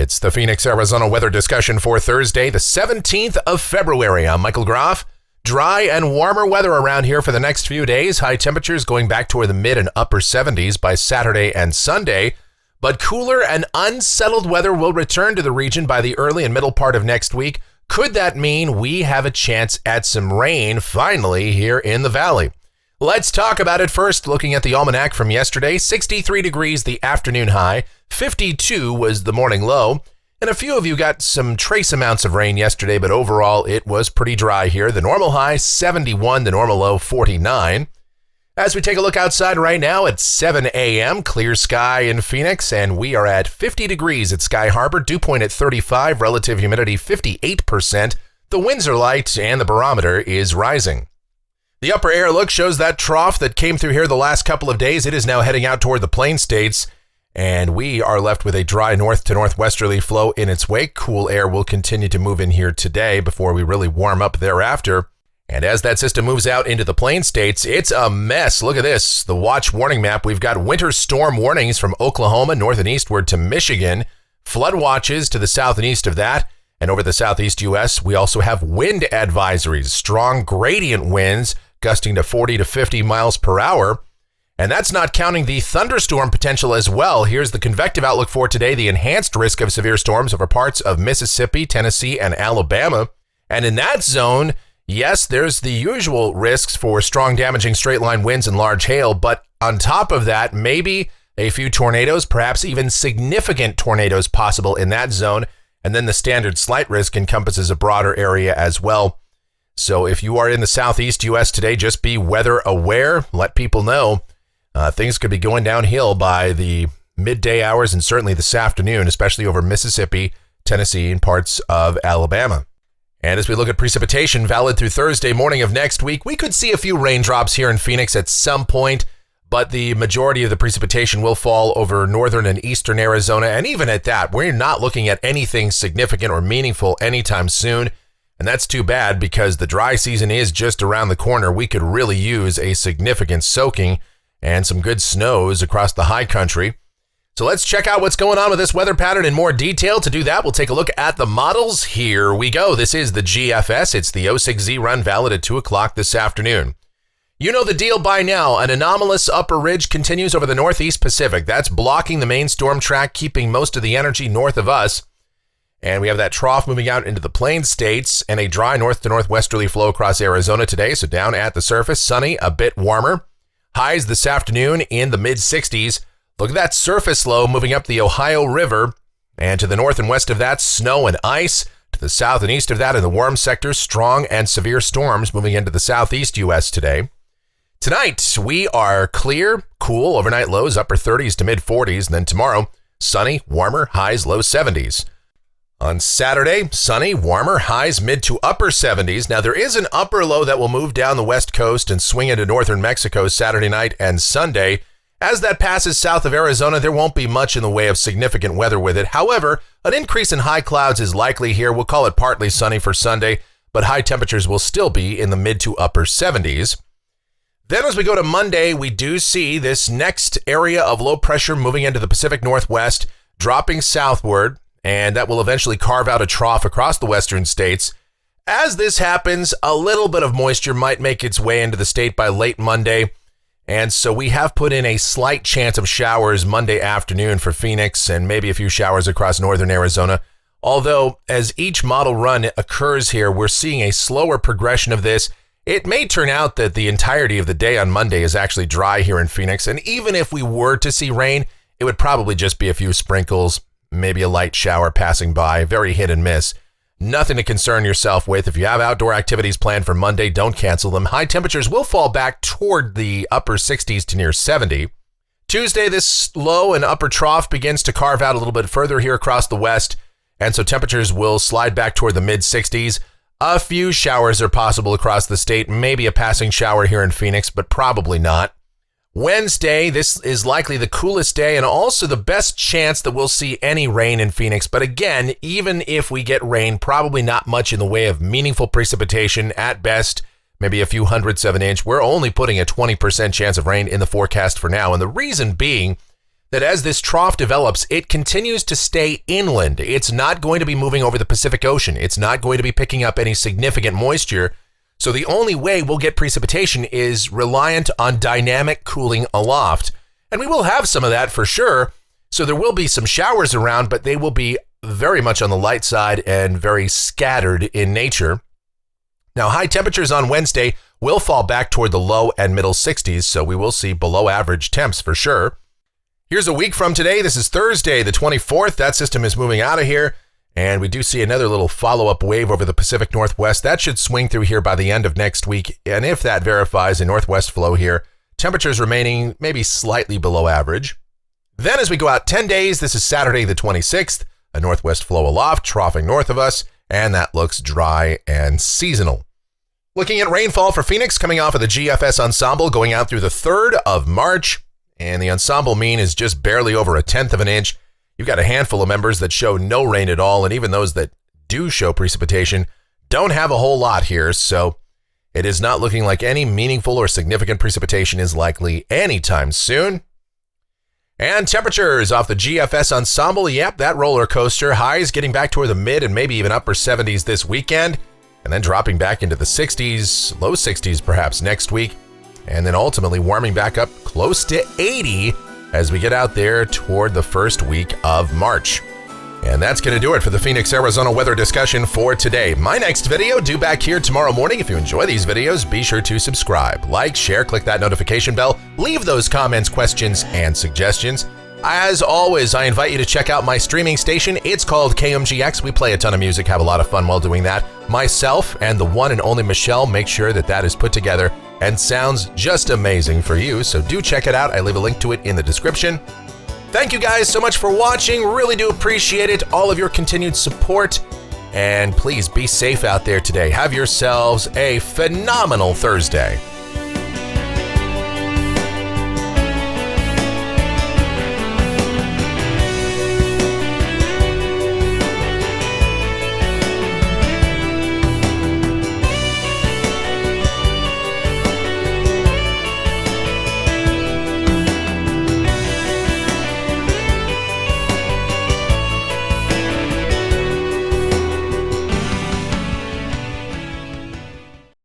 It's the Phoenix, Arizona weather discussion for Thursday, the 17th of February. I'm Michael Groff. Dry and warmer weather around here for the next few days. High temperatures going back toward the mid and upper 70s by Saturday and Sunday. But cooler and unsettled weather will return to the region by the early and middle part of next week. Could that mean we have a chance at some rain finally here in the valley? Let's talk about it first, looking at the almanac from yesterday. 63 degrees the afternoon high, 52 was the morning low, and a few of you got some trace amounts of rain yesterday, but overall it was pretty dry here. The normal high, 71, the normal low, 49. As we take a look outside right now at 7 a.m., clear sky in Phoenix, and we are at 50 degrees at Sky Harbor, dew point at 35, relative humidity 58%. The winds are light and the barometer is rising. The upper air look shows that trough that came through here the last couple of days. It is now heading out toward the Plain States, and we are left with a dry north to northwesterly flow in its wake. Cool air will continue to move in here today before we really warm up thereafter. And as that system moves out into the Plain States, it's a mess. Look at this, the watch warning map. We've got winter storm warnings from Oklahoma north and eastward to Michigan, flood watches to the south and east of that, and over the southeast U.S., we also have wind advisories, strong gradient winds gusting to 40 to 50 miles per hour. And that's not counting the thunderstorm potential as well. Here's the convective outlook for today, the enhanced risk of severe storms over parts of Mississippi, Tennessee, and Alabama. And in that zone, yes, there's the usual risks for strong damaging straight line winds and large hail, but on top of that, maybe a few tornadoes, perhaps even significant tornadoes possible in that zone. And then the standard slight risk encompasses a broader area as well. So if you are in the southeast U.S. today, just be weather aware. Let people know things could be going downhill by the midday hours and certainly this afternoon, especially over Mississippi, Tennessee, and parts of Alabama. And as we look at precipitation valid through Thursday morning of next week, we could see a few raindrops here in Phoenix at some point, but the majority of the precipitation will fall over northern and eastern Arizona. And even at that, we're not looking at anything significant or meaningful anytime soon. And that's too bad because the dry season is just around the corner. We could really use a significant soaking and some good snows across the high country. So let's check out what's going on with this weather pattern in more detail. To do that, we'll take a look at the models. Here we go. This is the GFS. It's the 06Z run valid at 2 o'clock this afternoon. You know the deal by now. An anomalous upper ridge continues over the northeast Pacific. That's blocking the main storm track, keeping most of the energy north of us. And we have that trough moving out into the Plain States and a dry north to northwesterly flow across Arizona today. So down at the surface, sunny, a bit warmer. Highs this afternoon in the mid-60s. Look at that surface low moving up the Ohio River. And to the north and west of that, snow and ice. To the south and east of that in the warm sectors, strong and severe storms moving into the southeast U.S. today. Tonight, we are clear, cool, overnight lows, upper 30s to mid-40s. And then tomorrow, sunny, warmer, highs, low 70s. On Saturday, sunny, warmer, highs mid to upper 70s. Now, there is an upper low that will move down the west coast and swing into northern Mexico Saturday night and Sunday. As that passes south of Arizona, there won't be much in the way of significant weather with it. However, an increase in high clouds is likely here. We'll call it partly sunny for Sunday, but high temperatures will still be in the mid to upper 70s. Then as we go to Monday, we do see this next area of low pressure moving into the Pacific Northwest, dropping southward. And that will eventually carve out a trough across the western states. As this happens, a little bit of moisture might make its way into the state by late Monday. And so we have put in a slight chance of showers Monday afternoon for Phoenix and maybe a few showers across northern Arizona. Although, as each model run occurs here, we're seeing a slower progression of this. It may turn out that the entirety of the day on Monday is actually dry here in Phoenix. And even if we were to see rain, it would probably just be a few sprinkles, maybe a light shower passing by, very hit and miss. Nothing to concern yourself with. If you have outdoor activities planned for Monday, don't cancel them. High temperatures will fall back toward the upper 60s to near 70. Tuesday, this low and upper trough begins to carve out a little bit further here across the west, and so temperatures will slide back toward the mid-60s. A few showers are possible across the state, maybe a passing shower here in Phoenix, but probably not. Wednesday, this is likely the coolest day and also the best chance that we'll see any rain in Phoenix. But again, even if we get rain, probably not much in the way of meaningful precipitation. At best, maybe a few hundredths of an inch. We're only putting a 20% chance of rain in the forecast for now. And the reason being that as this trough develops, it continues to stay inland. It's not going to be moving over the Pacific Ocean. It's not going to be picking up any significant moisture. So the only way we'll get precipitation is reliant on dynamic cooling aloft. And we will have some of that for sure. So there will be some showers around, but they will be very much on the light side and very scattered in nature. Now, high temperatures on Wednesday will fall back toward the low and middle 60s, so we will see below average temps for sure. Here's a week from today. This is Thursday, the 24th. That system is moving out of here, and we do see another little follow-up wave over the Pacific Northwest. That should swing through here by the end of next week, and if that verifies a northwest flow here, temperatures remaining maybe slightly below average. Then as we go out 10 days, this is Saturday, the 26th, a northwest flow aloft, troughing north of us, and that looks dry and seasonal. Looking at rainfall for Phoenix, coming off of the GFS ensemble, going out through the 3rd of March, and the ensemble mean is just barely over 1/10 of an inch. You've got a handful of members that show no rain at all, and even those that do show precipitation don't have a whole lot here, so it is not looking like any meaningful or significant precipitation is likely anytime soon. And temperatures off the GFS ensemble, yep, that roller coaster. Highs getting back toward the mid and maybe even upper 70s this weekend, and then dropping back into the 60s, low 60s perhaps next week, and then ultimately warming back up close to 80 as we get out there toward the first week of March. And that's going to do it for the Phoenix, Arizona weather discussion for today. My next video due back here tomorrow morning. If you enjoy these videos, be sure to subscribe, like, share, click that notification bell, leave those comments, questions, and suggestions. As always, I invite you to check out my streaming station. It's called KMGX. We play a ton of music, have a lot of fun while doing that. Myself and the one and only Michelle make sure that that is put together and sounds just amazing for you, so do check it out. I leave a link to it in the description. Thank you guys so much for watching. Really do appreciate it, all of your continued support. And please be safe out there today. Have yourselves a phenomenal Thursday.